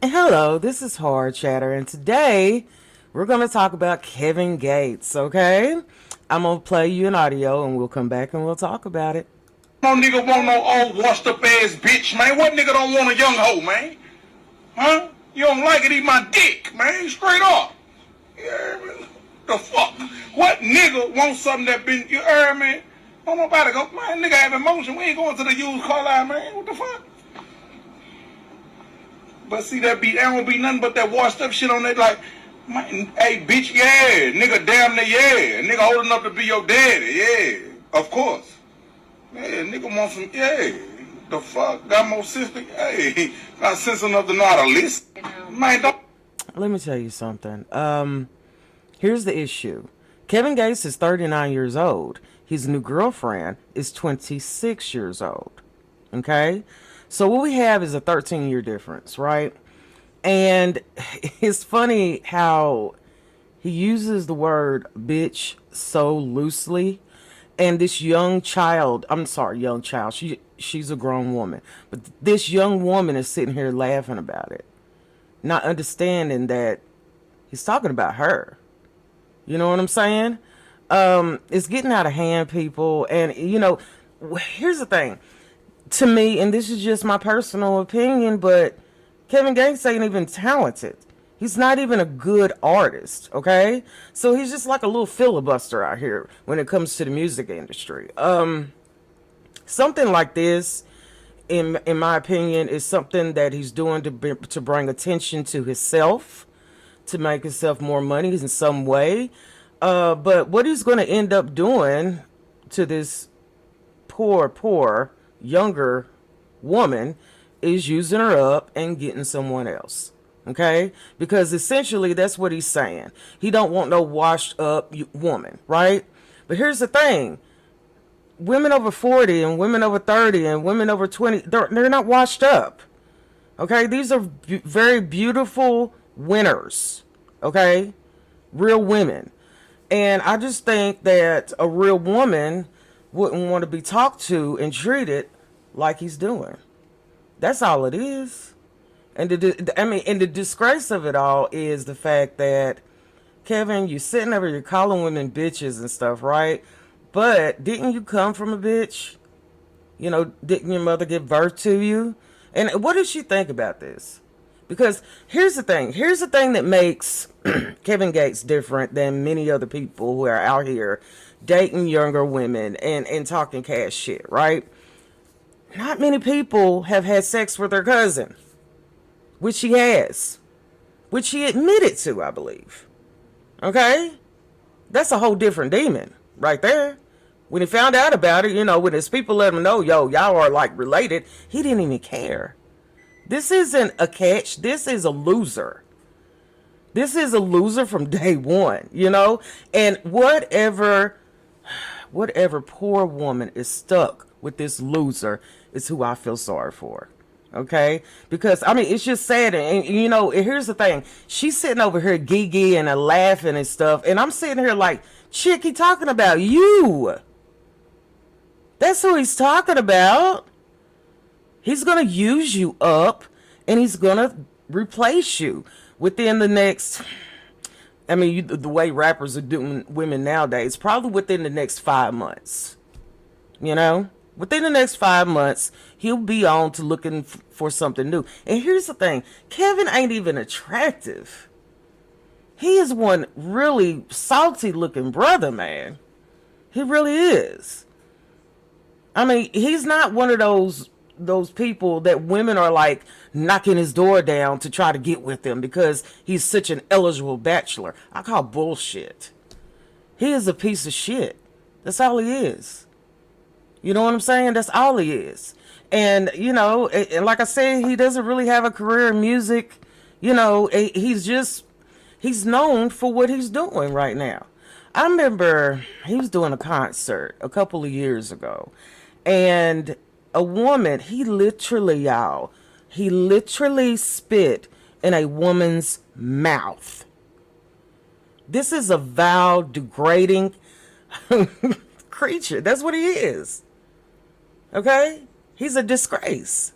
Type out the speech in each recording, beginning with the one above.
Hello, this is Hard Chatter, and today we're going to talk about Kevin Gates, okay? I'm going to play you an audio and we'll come back and we'll talk about it. No nigga want no old washed up ass bitch, man. What nigga don't want a young hoe, man? Huh? You don't like it, eat my dick, man. Straight up. You hear me? The fuck? What nigga wants something that been, you hear me? Don't nobody go, man, nigga have emotion. We ain't going to the used car line, man. What the fuck? But see, that don't be nothing but that washed up shit on it, like, man, hey, bitch, yeah. Nigga damn near, yeah. Nigga old enough to be your daddy, yeah. Of course. Yeah, nigga want some, yeah. The fuck? Got more sister, hey. Got sense enough to know how to listen. Man, don't. Let me tell you something. Here's the issue. Kevin Gates is 39 years old. His new girlfriend is 26 years old. Okay? So what we have is a 13-year difference, right? And it's funny how he uses the word bitch so loosely. And this young child, she's a grown woman. But this young woman is sitting here laughing about it, not understanding that he's talking about her. You know what I'm saying? It's getting out of hand, people. And, here's the thing. To me, and this is just my personal opinion, but Kevin Gates ain't even talented. He's not even a good artist, okay? So he's just like a little filibuster out here when it comes to the music industry. Something like this, in my opinion, is something that he's doing to bring attention to himself, to make himself more money in some way. But what he's going to end up doing to this poor younger woman is using her up and getting someone else. Okay? Because essentially that's what he's saying. He don't want no washed up woman, right? But here's the thing. Women over 40 and women over 30 and women over 20, they're not washed up. Okay? These are very beautiful winners. Okay? Real women. And I just think that a real woman wouldn't want to be talked to and treated like he's doing. That's all it is. And the disgrace of it all is the fact that, Kevin, you sitting over, you're calling women bitches and stuff, right? But didn't you come from a bitch? Didn't your mother give birth to you? And what does she think about this? Because here's the thing. Here's the thing that makes Kevin Gates different than many other people who are out here dating younger women and talking cash shit, right? Not many people have had sex with their cousin, which she has, which she admitted to, I believe. Okay? That's a whole different demon right there. When he found out about it, when his people let him know, yo, y'all are like related, he didn't even care. This isn't a catch. This is a loser. This is a loser from day one, And whatever poor woman is stuck with this loser is who I feel sorry for. Okay? Because, it's just sad. And here's the thing. She's sitting over here gee and laughing and stuff. And I'm sitting here like, chick, he talking about you. That's who he's talking about. He's going to use you up and he's going to replace you within the next, the way rappers are doing women nowadays, probably within the next 5 months. Within the next 5 months, he'll be on to looking for something new. And here's the thing. Kevin ain't even attractive. He is one really salty looking brother, man. He really is. He's not one of those people that women are like knocking his door down to try to get with him because he's such an eligible bachelor. I call bullshit. He is a piece of shit. That's all he is. You know what I'm saying? That's all he is. And, and like I said, he doesn't really have a career in music. He's known for what he's doing right now. I remember he was doing a concert a couple of years ago. And a woman, he literally spit in a woman's mouth. This is a vile, degrading creature. That's what he is. Okay? He's a disgrace.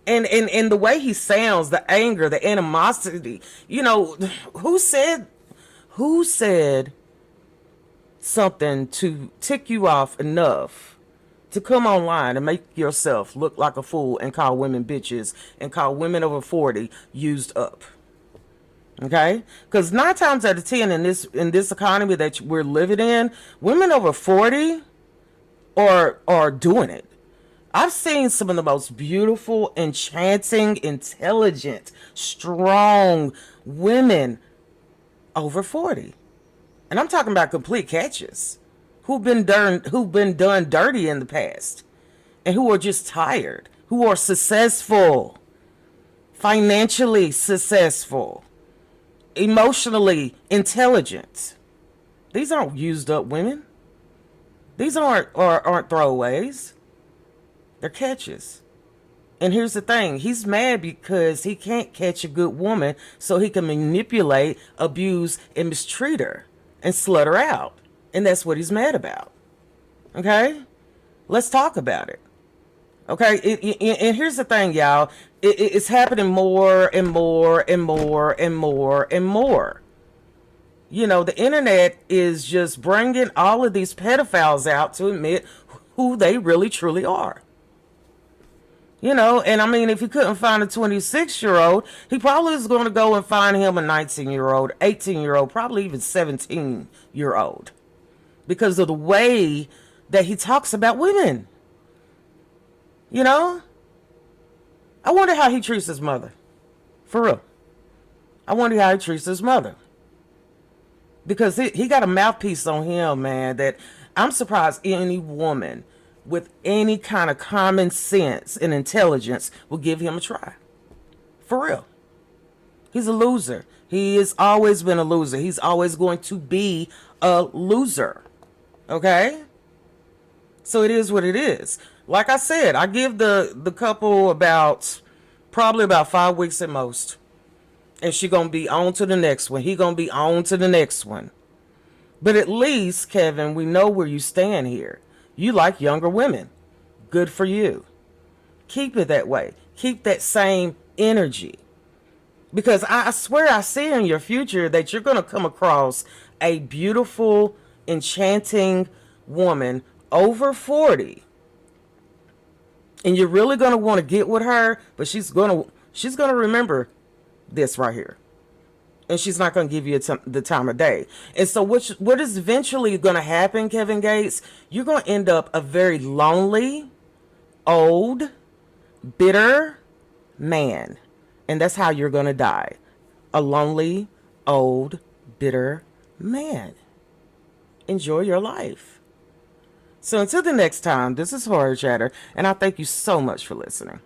And the way he sounds, the anger, the animosity, you know, who said something to tick you off enough to come online and make yourself look like a fool and call women bitches and call women over 40 used up? Okay, because 9 times out of 10 in this economy that we're living in, women over 40 are doing it. I've seen some of the most beautiful, enchanting, intelligent, strong women over 40. And I'm talking about complete catches who've been done dirty in the past and who are just tired, who are successful, financially successful, emotionally intelligent. These aren't used up women. These aren't throwaways. They're catches. And here's the thing. He's mad because he can't catch a good woman, so he can manipulate, abuse, and mistreat her and slut her out. And that's what he's mad about. Okay? Let's talk about it. Okay? And here's the thing, y'all. It's happening more and more and more and more and more. You know, the internet is just bringing all of these pedophiles out to admit who they really truly are. You know, and I mean, if he couldn't find a 26-year-old, he probably is going to go and find him a 19-year-old, 18-year-old, probably even 17-year-old. Because of the way that he talks about women. You know? I wonder how he treats his mother. For real. I wonder how he treats his mother. Because he got a mouthpiece on him, man, that I'm surprised any woman with any kind of common sense and intelligence will give him a try. For real. He's a loser. He has always been a loser. He's always going to be a loser. Okay? So it is what it is. Like I said, I give the couple probably about 5 weeks at most. And she gonna be on to the next one. He gonna be on to the next one. But at least, Kevin, we know where you stand here. You like younger women. Good for you. Keep it that way. Keep that same energy. Because I swear I see in your future that you're going to come across a beautiful, enchanting woman over 40. And you're really going to want to get with her, but she's going to remember this right here. And she's not going to give you the time of day. And so what is eventually going to happen, Kevin Gates, you're going to end up a very lonely, old, bitter man. And that's how you're going to die. A lonely, old, bitter man. Enjoy your life. So until the next time, this is Horror Chatter, and I thank you so much for listening.